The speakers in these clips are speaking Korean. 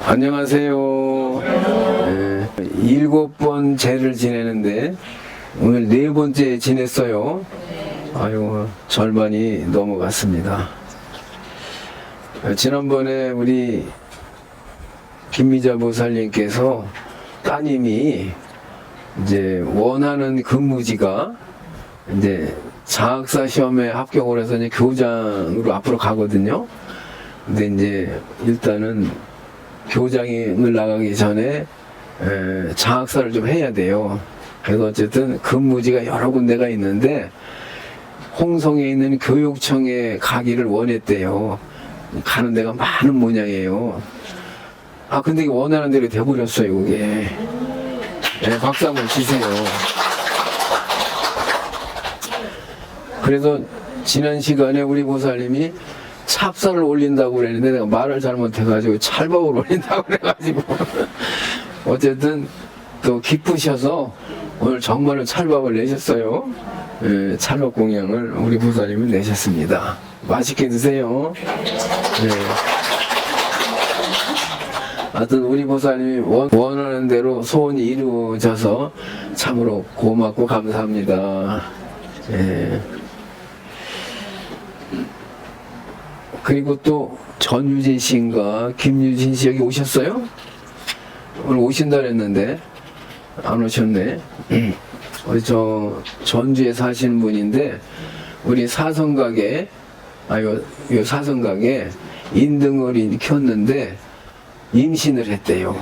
안녕하세요. 네, 7번 제를 지내는데 오늘 4번째 지냈어요. 아유, 절반이 넘어갔습니다. 지난번에 우리 김미자 보살님께서 따님이 이제 원하는 근무지가 이제 장학사 시험에 합격을 해서 이제 교장으로 앞으로 가거든요. 근데 이제 일단은 교장을 나가기 전에 장학사를 좀 해야 돼요. 그래서 어쨌든 근무지가 여러 군데가 있는데 홍성에 있는 교육청에 가기를 원했대요. 가는 데가 많은 모양이에요. 아 근데 이게 원하는 대로 돼버렸어요. 그게. 네, 박수 한번 치세요. 그래서 지난 시간에 우리 보살님이 찹쌀을 올린다고 그랬는데 내가 말을 잘못해가지고 찰밥을 올린다고 그래가지고 어쨌든 또 기쁘셔서 오늘 정말로 찰밥을 내셨어요. 예, 찰밥 공양을 우리 보살님이 내셨습니다. 맛있게 드세요. 예. 하여튼 우리 보살님이 원하는 대로 소원이 이루어져서 참으로 고맙고 감사합니다. 예. 그리고 또 전유진 씨인가 김유진 씨 여기 오셨어요? 오늘 오신다 그랬는데 안 오셨네. 우리 저 전주에 사시는 분인데 우리 사성각에 요 사성각에 인등어리 키웠는데 임신을 했대요.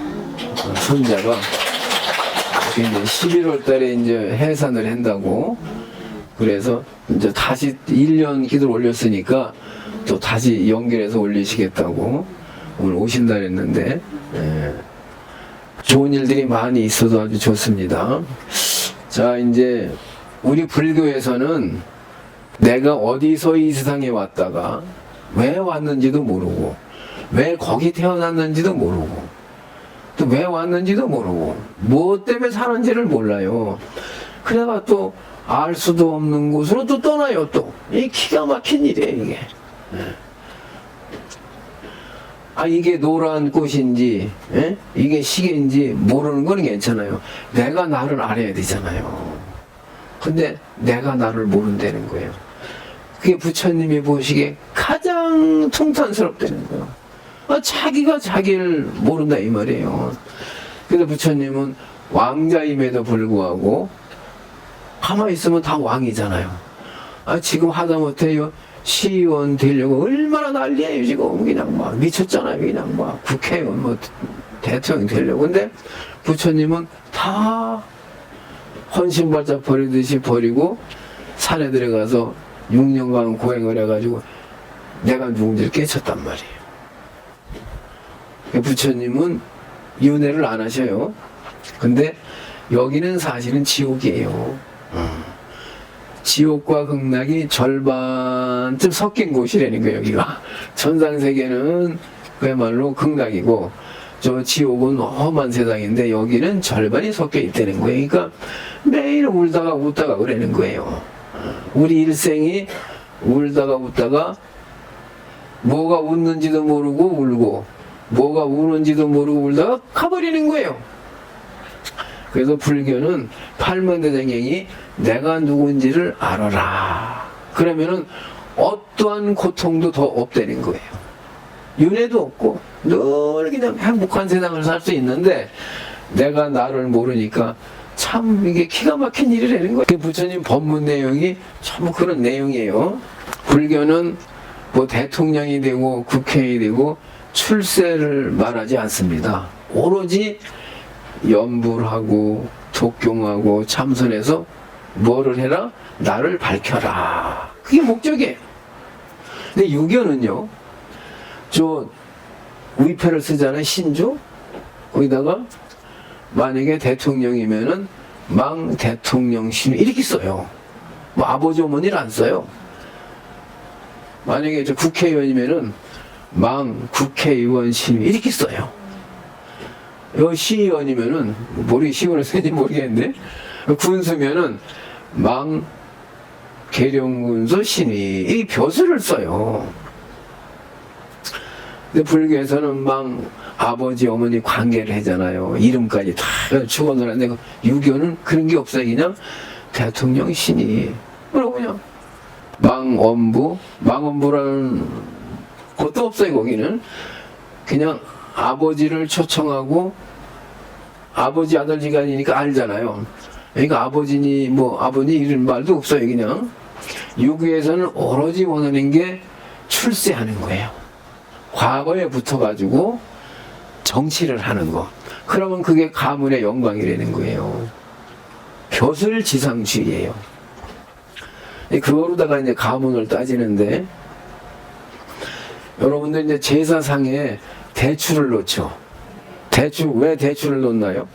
손자가. 이제 11월 달에 이제 해산을 한다고. 그래서 이제 다시 1년 기도를 올렸으니까 또 다시 연결해서 올리시겠다고 오늘 오신다 했는데 좋은 일들이 많이 있어도 아주 좋습니다. 자, 이제 우리 불교에서는 내가 어디서 이 세상에 왔다가 왜 왔는지도 모르고 왜 거기 태어났는지도 모르고 또 왜 왔는지도 모르고 뭐 때문에 사는지를 몰라요. 그래가 또 알 수도 없는 곳으로 또 떠나요. 또 이 기가 막힌 일이에요 이게. 아 이게 노란 꽃인지 이게 시계인지 모르는 건 괜찮아요. 내가 나를 알아야 되잖아요. 근데 내가 나를 모른다는 거예요. 그게 부처님이 보시기에 가장 통탄스럽다는 거예요. 아, 자기가 자기를 모른다 이 말이에요. 그래서 부처님은 왕자임에도 불구하고 가만히 있으면 다 왕이잖아요. 아 지금 하다못해 시의원 되려고 얼마나 난리예요 지금. 그냥 막 미쳤잖아요. 그냥 막 국회의원 뭐 대통령 되려고. 근데 부처님은 다 헌신발작 버리듯이 버리고 산에 들어가서 6년간 고행을 해가지고 내가 누군지를 깨쳤단 말이에요. 부처님은 윤회를 안 하셔요. 근데 여기는 사실은 지옥이에요. 지옥과 극락이 절반쯤 섞인 곳이라는 거예요. 여기가 천상세계는 그야말로 극락이고 저 지옥은 험한 세상인데 여기는 절반이 섞여 있다는 거예요. 그러니까 매일 울다가 웃다가 그러는 거예요. 우리 일생이 울다가 웃다가 뭐가 웃는지도 모르고 울고 뭐가 우는지도 모르고 울다가 가버리는 거예요. 그래서 불교는 팔만대장경이 내가 누군지를 알아라. 그러면은 어떠한 고통도 더 없다는 거예요. 윤회도 없고 늘 그냥 행복한 세상을 살 수 있는데 내가 나를 모르니까 참 이게 기가 막힌 일이라는 거예요. 부처님 법문 내용이 전부 그런 내용이에요. 불교는 뭐 대통령이 되고 국회의원이 되고 출세를 말하지 않습니다. 오로지 연불하고 독경하고 참선해서 뭐를 해라? 나를 밝혀라. 그게 목적이에요. 근데 유교는요, 저 위패를 쓰잖아요. 신조. 거기다가 만약에 대통령이면은 망 대통령 신 이렇게 써요. 뭐 아버지 어머니를 안 써요. 만약에 저 국회의원이면은 망 국회의원 신 이렇게 써요. 요 시의원이면은 머리 시의원을 쓰는지 모르겠는데 군수면은 망 계룡군수 신이 이 벼슬을 써요. 근데 불교에서는 막 아버지 어머니 관계를 하잖아요. 이름까지 다 축원을 하는데 유교는 그런 게 없어요. 그냥 대통령 신이 그러고 그냥 망원부라는 것도 없어요. 거기는 그냥 아버지를 초청하고 아버지 아들지간이니까 알잖아요. 그러니까 아버지니 뭐 아버지 이런 말도 없어요. 그냥 유교에서는 오로지 원하는 게 출세하는 거예요. 과거에 붙어가지고 정치를 하는 거. 그러면 그게 가문의 영광이라는 거예요. 벼슬지상주의예요. 그거로다가 이제 가문을 따지는데 여러분들 이제 제사상에 대추를 놓죠. 왜 대추를 놓나요?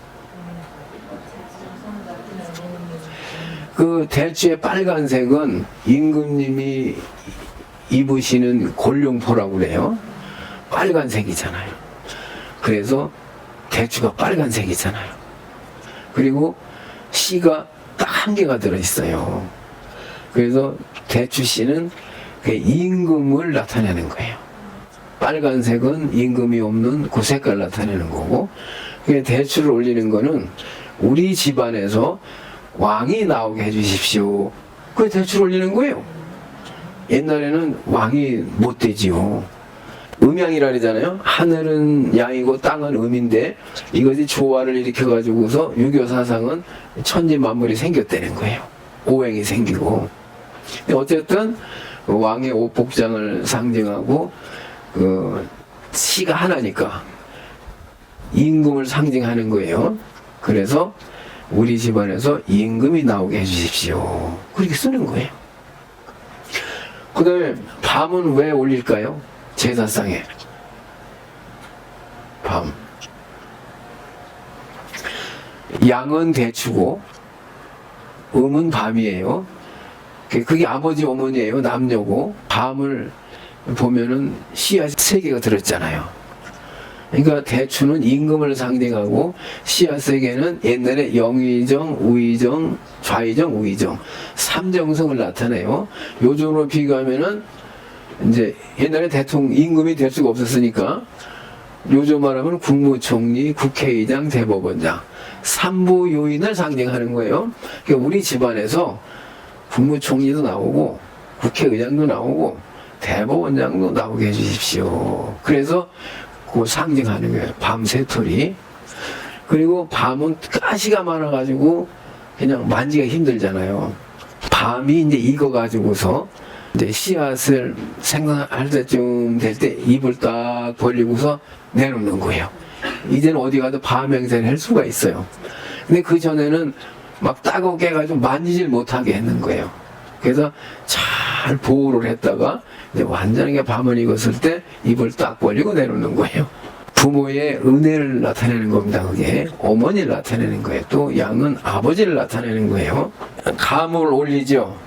그 대추의 빨간색은 임금님이 입으시는 골룡포라고 그래요. 빨간색이잖아요. 그래서 대추가 빨간색이잖아요. 그리고 씨가 딱 한 개가 들어있어요. 그래서 대추씨는 그 임금을 나타내는 거예요. 빨간색은 임금이 없는 그 색깔을 나타내는 거고, 대추를 올리는 거는 우리 집안에서 왕이 나오게 해주십시오. 그게 대추를 올리는 거예요. 옛날에는 왕이 못 되지요. 음양이라 그러잖아요. 하늘은 양이고 땅은 음인데 이것이 조화를 일으켜가지고서 유교 사상은 천지 만물이 생겼다는 거예요. 오행이 생기고. 어쨌든 왕의 옷복장을 상징하고 그 시가 하나니까 임금을 상징하는 거예요. 그래서 우리 집안에서 임금이 나오게 해주십시오. 그렇게 쓰는 거예요. 그 다음에 밤은 왜 올릴까요? 제사상에 밤. 양은 대추고 음은 밤이에요. 그게 아버지 어머니예요. 남녀고. 밤을 보면은 씨앗 3개가 들었잖아요. 그러니까 대추는 임금을 상징하고 씨앗 3개는 옛날에 영의정, 우의정, 좌의정, 우의정 3정성을 나타내요. 요즘으로 비교하면은 이제 옛날에 대통령 임금이 될 수가 없었으니까 요즘 말하면 국무총리, 국회의장, 대법원장 3부 요인을 상징하는 거예요. 그러니까 우리 집안에서 국무총리도 나오고 국회의장도 나오고 대법원장도 나오게 해주십시오. 그래서 그 상징하는 거예요. 밤 새털이. 그리고 밤은 가시가 많아가지고 그냥 만지기가 힘들잖아요. 밤이 이제 익어가지고서 이제 씨앗을 생각할 때쯤 될 때 입을 딱 벌리고서 내놓는 거예요. 이제는 어디 가도 밤 행세를 할 수가 있어요. 근데 그 전에는 막 따갑게 해가지고 만지질 못하게 했는 거예요. 그래서 잘 보호를 했다가 이제 완전하게 밤을 익었을 때 입을 딱 벌리고 내놓는 거예요. 부모의 은혜를 나타내는 겁니다. 그게 어머니를 나타내는 거예요. 또 양은 아버지를 나타내는 거예요. 감을 올리죠.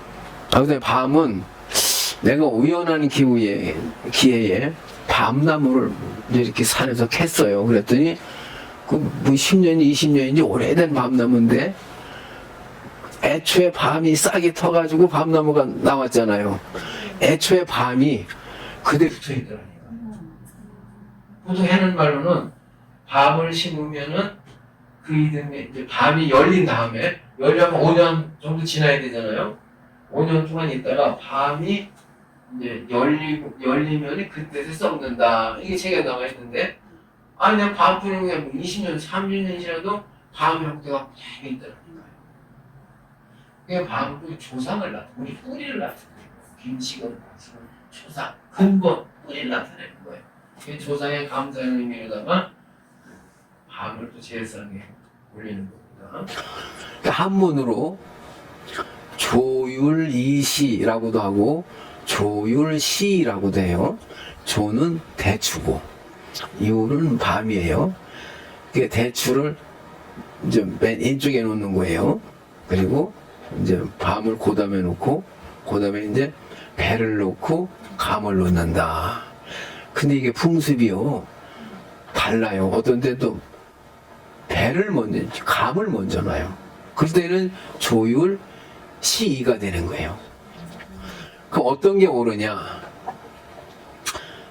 그다음에 밤은 내가 우연한 기회에 밤나무를 이렇게 산에서 캤어요. 그랬더니 그 뭐 10년, 20년인지 오래된 밤나무인데 애초에 밤이 싹이 터가지고 밤나무가 나왔잖아요. 애초에 밤이 그대로 붙어있더라니까. 보통 하는 말로는 밤을 심으면은 그 이듬해 이제 밤이 열린 다음에 열려면 5년 정도 지나야 되잖아요. 5년 동안 있다가 밤이 이제 열리면 그때서 썩는다. 이게 책에 나와 있는데, 아니, 그냥 밤 뿌리는 그냥 20년, 30년 지나도 밤 형태가 그대로 있더라니까요. 그게 밤 뿌리 조상을 나타내는, 우리 뿌리를 나타내는 거예요. 김치건, 조상, 근본, 뿌리를 나타내는 거예요. 그게 조상의 감사의 의미로다가 밤을 또 제사상에 올리는 겁니다. 그러니까 한문으로 조율이시라고도 하고 조율시라고도 해요. 조는 대추고 이울은 밤이에요. 그 대추를 이제 맨 왼쪽에 놓는 거예요. 그리고 이제 밤을 고담에 놓고 고담에 이제 배를 놓고 감을 놓는다. 근데 이게 풍습이요 달라요. 어떤 때도 배를 먼저 감을 먼저 놔요. 그때는 조율 시이가 되는 거예요. 그럼 어떤 게 옳으냐?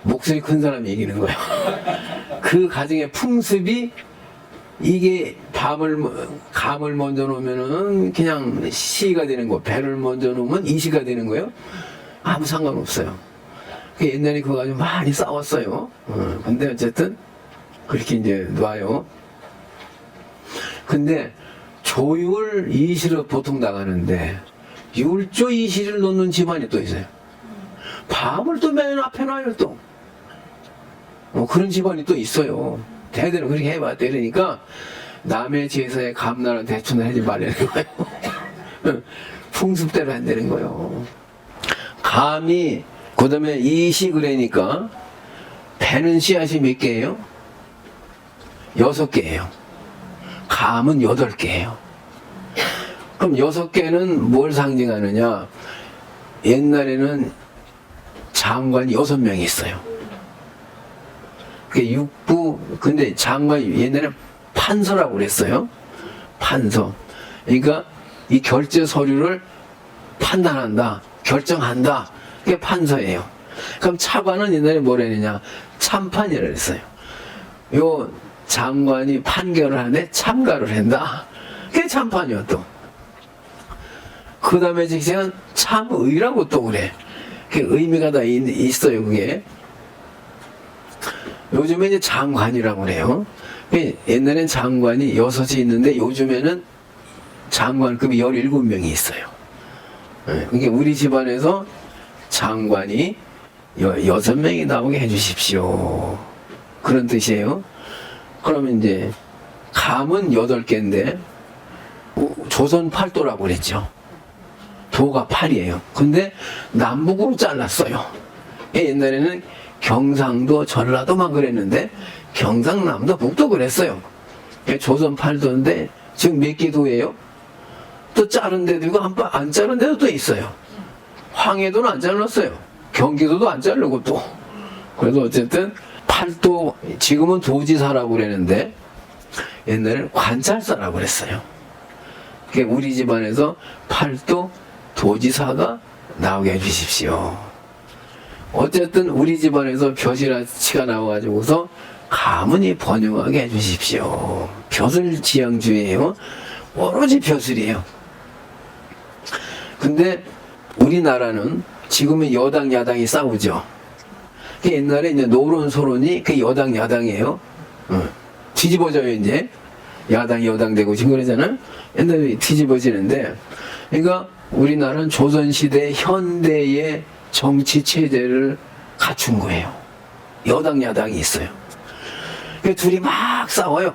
목소리 큰 사람이 이기는 거예요. 그 가정의 풍습이 이게 감을 먼저 놓으면은 그냥 시가 되는 거, 배를 먼저 놓으면 이시가 되는 거예요. 아무 상관없어요. 옛날에 그거 가지고 많이 싸웠어요. 근데 어쨌든 그렇게 이제 놔요. 근데 조율 이시로 보통 나가는데 율조 이시를 놓는 집안이 또 있어요. 밤을 또 맨 앞에 놔요 또. 그런 집안이 또 있어요. 대대로 그렇게 해봤대. 그러니까 남의 제사에 감나라 대추나 하지 말라는 거예요. 풍습대로 한다는 거예요. 감이 그 다음에 이시 그러니까 배는 씨앗이 몇 개예요? 6개예요. 감은 8개예요. 그럼 6개는 뭘 상징하느냐? 옛날에는 장관이 6명이 있어요. 그게 육부, 근데 장관이 옛날에는 판서라고 그랬어요. 판서. 그러니까 이 결제 서류를 판단한다, 결정한다. 그게 판서예요. 그럼 차관은 옛날에 뭐라 했느냐? 참판이라 그랬어요. 요 장관이 판결을 하는데 참가를 한다. 그게 참판이요 또. 그 다음에 지금 참의라고 또 그래. 그 의미가 다 있어요 그게. 요즘에 이제 장관이라고 그래요. 옛날엔 장관이 6이 있는데 요즘에는 장관급이 17명이 있어요. 그러니까 우리 집안에서 장관이 6명이 나오게 해주십시오. 그런 뜻이에요. 그러면 이제 감은 8개인데 조선 8도라고 그랬죠. 도가 8이에요. 근데 남북으로 잘랐어요. 옛날에는 경상도, 전라도만 그랬는데 경상남도, 북도 그랬어요. 조선 8도인데 지금 몇 개 도예요? 또 자른 데도 있고 안 자른 데도 또 있어요. 황해도는 안 잘랐어요. 경기도도 안 자르고 또. 그래서 어쨌든 8도, 지금은 도지사라고 그랬는데 옛날에는 관찰사라고 그랬어요. 우리 집안에서 8도 도지사가 나오게 해주십시오. 어쨌든 우리 집안에서 벼슬아치가 나와가지고서 가문이 번영하게 해주십시오. 벼슬 지향주의예요. 오로지 벼슬이에요. 근데 우리나라는 지금은 여당 야당이 싸우죠. 옛날에 이제 노론 소론이 그 여당 야당이에요. 뒤집어져요 이제. 야당 여당 되고 지금 그러잖아요. 옛날에 뒤집어지는데, 그러니까 우리나라는 조선시대 현대의 정치 체제를 갖춘 거예요. 여당 야당이 있어요. 둘이 막 싸워요.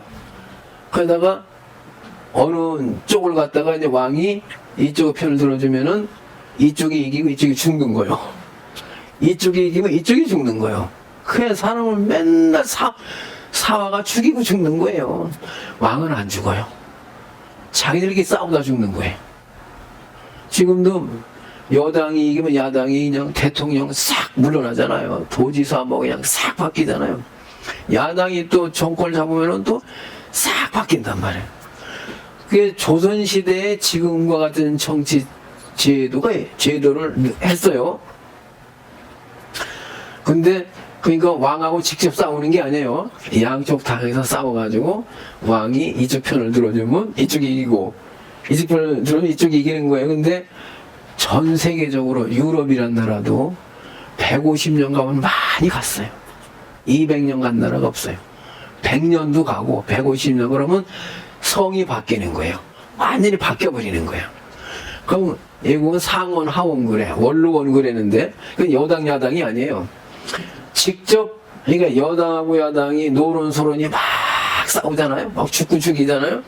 그러다가 어느 쪽을 갖다가 이제 왕이 이쪽 편을 들어주면은 이쪽이 이기고 이쪽이 죽는 거예요. 이쪽이 이기면 이쪽이 죽는 거예요. 그냥 사람을 맨날 사화가 죽이고 죽는 거예요. 왕은 안 죽어요. 자기들끼리 싸우다 죽는 거예요. 지금도 여당이 이기면 야당이 그냥 대통령 싹 물러나잖아요. 도지사 뭐 그냥 싹 바뀌잖아요. 야당이 또 정권을 잡으면 또 싹 바뀐단 말이에요. 그게 조선시대의 지금과 같은 정치 제도를 했어요. 근데 그러니까 왕하고 직접 싸우는 게 아니에요. 양쪽 당에서 싸워가지고 왕이 이쪽 편을 들어주면 이쪽이 이기고 이쪽 편을 들어주면 이쪽이 이기는 거예요. 근데 전 세계적으로 유럽이란 나라도 150년 가면 많이 갔어요. 200년 간 나라가 없어요. 100년도 가고 150년 그러면 성이 바뀌는 거예요. 완전히 바뀌어버리는 거예요. 그럼 외국은 상원 하원 그래, 원로원 그랬는데 그건 여당 야당이 아니에요. 직접 그러니까 여당하고 야당이 노론 소론이 막 싸우잖아요. 막 죽고 죽이잖아요.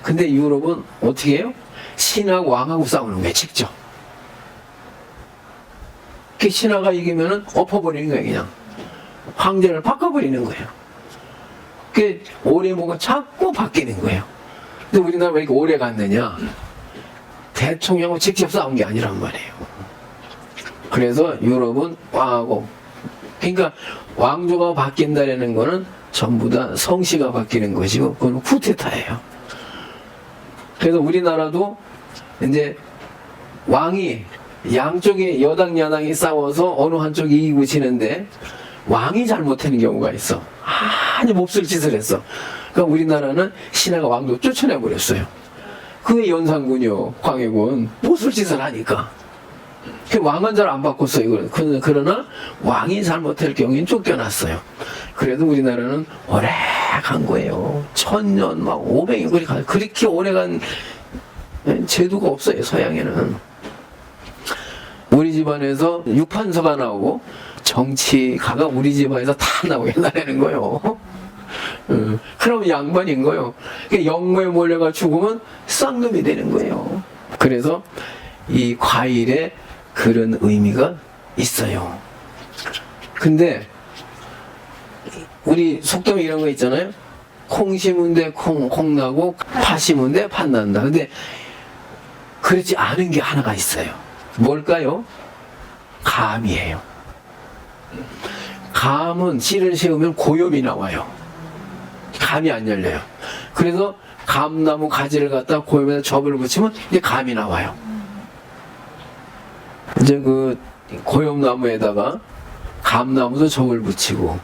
근데 유럽은 어떻게 해요? 신하고 왕하고 싸우는 거예요. 직접. 그 신하가 이기면은 엎어버리는 거예요. 그냥 황제를 바꿔버리는 거예요. 그 오래 뭐가 자꾸 바뀌는 거예요. 근데 우리나라 왜 이렇게 오래 갔느냐? 대통령하고 직접 싸운 게 아니란 말이에요. 그래서 유럽은 왕하고, 그러니까 왕조가 바뀐다라는 거는 전부 다 성씨가 바뀌는 것이고 그건 쿠데타예요. 그래서 우리나라도 이제 왕이 양쪽에 여당 야당이 싸워서 어느 한쪽이 이기고 지는데 왕이 잘못하는 경우가 있어. 아니 몹쓸 짓을 했어. 그러니까 우리나라는 신하가 왕도 쫓아내버렸어요. 그게 연산군이요, 광해군. 몹쓸 짓을 하니까. 왕은 잘 안 바꿨어요. 그러나 왕이 잘못할 경우엔 쫓겨났어요. 그래도 우리나라는 오래 간 거예요. 1000년, 막 500년, 그렇게 오래 간 제도가 없어요, 서양에는. 우리 집안에서 육판서가 나오고 정치가가 우리 집안에서 다 나오게 나라는 거예요. 그럼 양반인 거예요. 영모에 몰려가 죽으면 쌍놈이 되는 거예요. 그래서 이 과일에 그런 의미가 있어요. 근데 우리 속담에 이런 거 있잖아요. 콩 심은 데 콩 나고 파 심은 데 팥 난다. 근데 그렇지 않은 게 하나가 있어요. 뭘까요? 감이에요. 감은 씨를 세우면 고염이 나와요. 감이 안 열려요. 그래서 감나무 가지를 갖다 고염에다 접을 붙이면 이제 감이 나와요. 이제 그 고염나무에다가 감나무도 접을 붙이고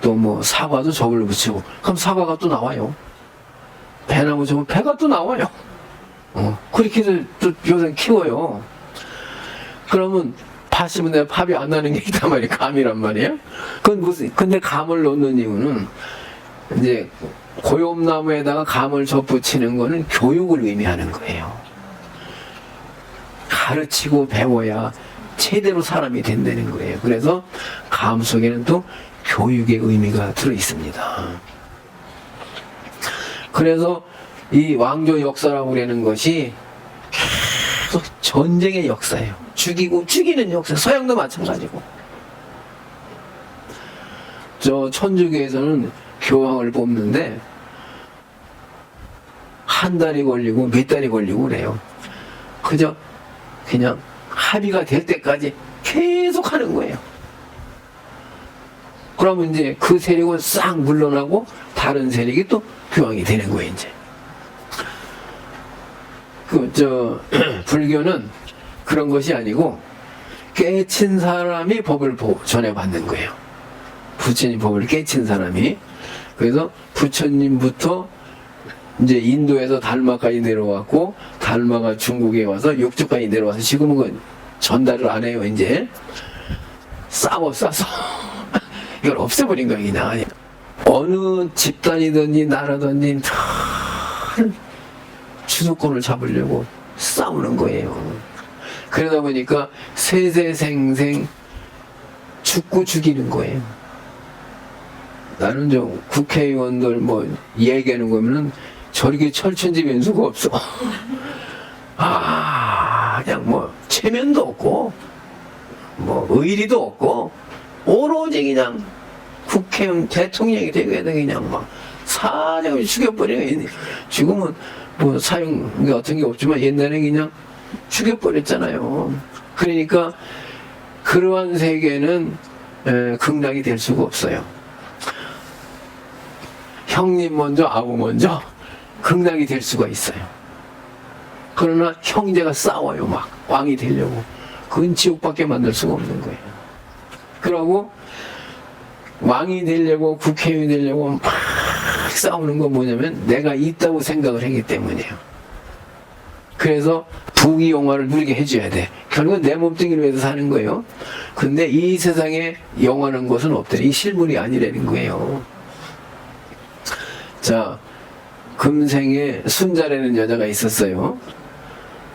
또 뭐 사과도 접을 붙이고 그럼 사과가 또 나와요. 배나무 접으면 배가 또 나와요. 그렇게들 또 요새 키워요. 그러면 팥 심은 데 팥이 안 나는 게 있단 말이에요. 감이란 말이에요. 그건 무슨, 근데 감을 놓는 이유는 이제 고염나무에다가 감을 접붙이는 거는 교육을 의미하는 거예요. 가르치고 배워야 제대로 사람이 된다는 거예요. 그래서 감 속에는 또 교육의 의미가 들어 있습니다. 그래서 이 왕조 역사라고 그러는 것이 계속 전쟁의 역사예요. 죽이고 죽이는 역사. 서양도 마찬가지고. 저 천주교에서는 교황을 뽑는데 한 달이 걸리고 몇 달이 걸리고 그래요. 그냥 합의가 될 때까지 계속 하는 거예요. 그러면 이제 그 세력은 싹 물러나고 다른 세력이 또 교황이 되는 거예요, 이제. 불교는 그런 것이 아니고 깨친 사람이 법을 전해받는 거예요. 부처님 법을 깨친 사람이. 그래서 부처님부터 이제 인도에서 달마까지 내려왔고 달마가 중국에 와서 육주까지 내려와서 지금은 그 전달을 안 해요. 이제 싸서 이걸 없애버린 거예요. 그냥 어느 집단이든지 나라든지 다 주도권을 잡으려고 싸우는 거예요. 그러다 보니까 세세생생 죽고 죽이는 거예요. 나는 좀 국회의원들 뭐 얘기하는 거면은 저렇게 철천지 변수가 없어. 그냥 뭐 체면도 없고 뭐 의리도 없고 오로지 그냥 국회의원 대통령이 되게 그냥 막 사장을 죽여버리는. 지금은 뭐 사용 같은 게 없지만 옛날에 그냥 죽여버렸잖아요. 그러니까 그러한 세계는 극락이 될 수가 없어요. 형님 먼저 아우 먼저 극락이 될 수가 있어요. 그러나 형제가 싸워요. 막 왕이 되려고. 그건 지옥밖에 만들 수가 없는 거예요. 그러고 왕이 되려고 국회의원이 되려고 막 싸우는 건 뭐냐면 내가 있다고 생각을 하기 때문이에요. 그래서 부귀영화를 누리게 해줘야 돼. 결국은 내 몸뚱이를 위해서 사는 거예요. 근데 이 세상에 영원한 것은 없대. 이 실물이 아니라는 거예요. 자, 금생에 순자라는 여자가 있었어요.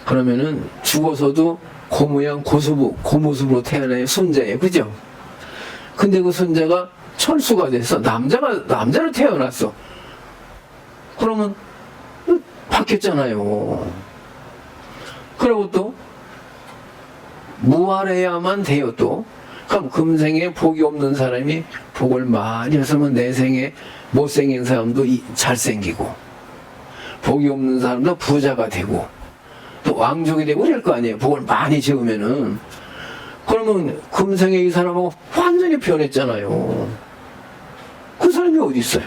그러면은 죽어서도 고모양 고모습으로 태어나요. 순자예요. 그죠? 근데 그 순자가 철수가 됐어. 남자로 태어났어. 그러면 바뀌었잖아요. 그리고 또 무활해야만 돼요. 또 그럼 금생에 복이 없는 사람이 복을 많이 했으면 내생에 못생긴 사람도 잘생기고 복이 없는 사람도 부자가 되고 또 왕족이 되고 그럴 거 아니에요. 복을 많이 지으면은. 그러면 금생에 이 사람하고 완전히 변했잖아요. 그 사람이 어디 있어요?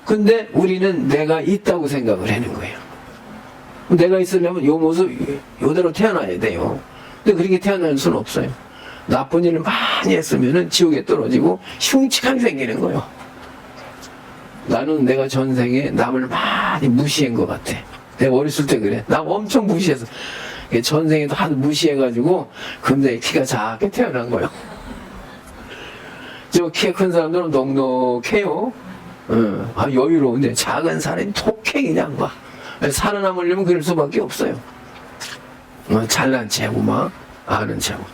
근데 우리는 내가 있다고 생각을 하는 거예요. 내가 있으려면 요 모습 요대로 태어나야 돼요. 근데 그렇게 태어날 수는 없어요. 나쁜 일을 많이 했으면은 지옥에 떨어지고 흉측하게 생기는 거예요. 나는 내가 전생에 남을 많이 무시한 것 같아. 내가 어렸을 때 그래. 남 엄청 무시해서. 전생에도 하도 무시해가지고 금생에 키가 작게 태어난 거예요. 저 키가 큰 사람들은 넉넉해요. 여유로운데 작은 사람이 독해 그냥 막. 살아남으려면 그럴 수밖에 없어요. 잘난 체하고 막 아는 체하고.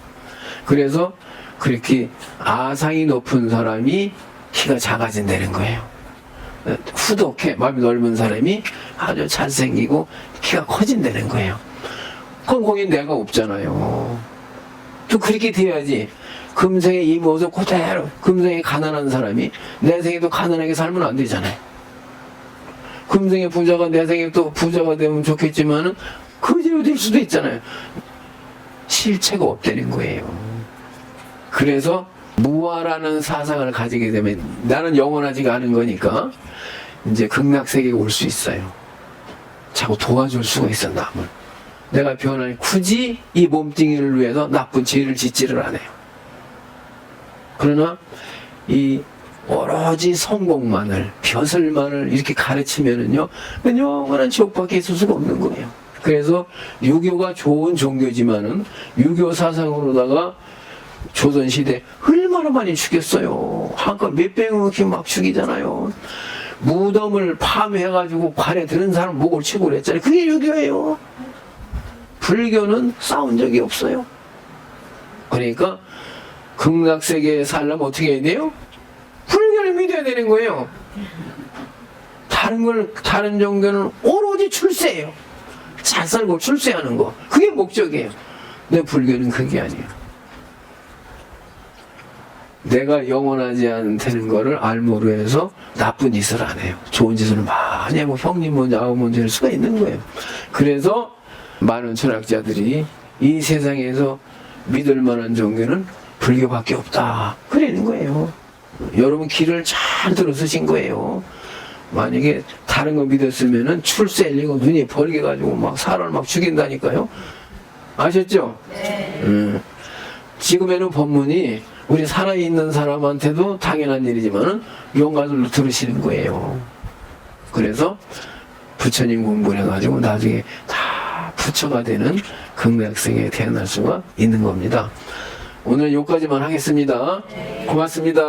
그래서 그렇게 아상이 높은 사람이 키가 작아진다는 거예요. 후덕해 마음이 넓은 사람이 아주 잘생기고 키가 커진다는 거예요. 그건 거기 내가 없잖아요. 또 그렇게 돼야지. 금생에 이 모습 그대로 금생에 가난한 사람이 내 생에도 가난하게 살면 안 되잖아요. 금생에 부자가 내 생에 또 부자가 되면 좋겠지만은 그대로 될 수도 있잖아요. 실체가 없다는 거예요. 그래서 무아라는 사상을 가지게 되면 나는 영원하지가 않은 거니까 이제 극락세계에 올 수 있어요. 자꾸 도와줄 수가 있어 남을. 내가 변하니 굳이 이 몸뚱이를 위해서 나쁜 죄를 짓지를 않아요. 그러나 이 오로지 성공만을 벼슬만을 이렇게 가르치면은요 영원한 지옥밖에 있을 수가 없는 거예요. 그래서 유교가 좋은 종교지만은 유교 사상으로다가 조선시대 얼마나 많이 죽였어요. 한껏 몇백을 이렇게 막 죽이잖아요. 무덤을 파묘해가지고 관에 드는 사람 목을 치고 그랬잖아요. 그게 유교예요. 불교는 싸운 적이 없어요. 그러니까 극락세계에 살려면 어떻게 해야 돼요? 불교를 믿어야 되는 거예요. 다른 종교는 오로지 출세예요. 잘 살고 출세하는 거. 그게 목적이에요. 근데 불교는 그게 아니에요. 내가 영원하지 않다는 거를 알모로 해서 나쁜 짓을 안 해요. 좋은 짓을 많이 하고 형님 먼저 아우 먼저 할 수가 있는 거예요. 그래서 많은 철학자들이 이 세상에서 믿을 만한 종교는 불교밖에 없다 그러는 거예요. 여러분 귀를 잘 들어서신 거예요. 만약에 다른 거 믿었으면은 출세하려고 눈이 벌게가지고 막 사람을 막 죽인다니까요. 아셨죠? 네. 지금에는 법문이 우리 살아있는 사람한테도 당연한 일이지만은 영가들로 들으시는 거예요. 그래서 부처님 공부를 해가지고 나중에 다 부처가 되는 극락세계에 태어날 수가 있는 겁니다. 오늘 여기까지만 하겠습니다. 고맙습니다.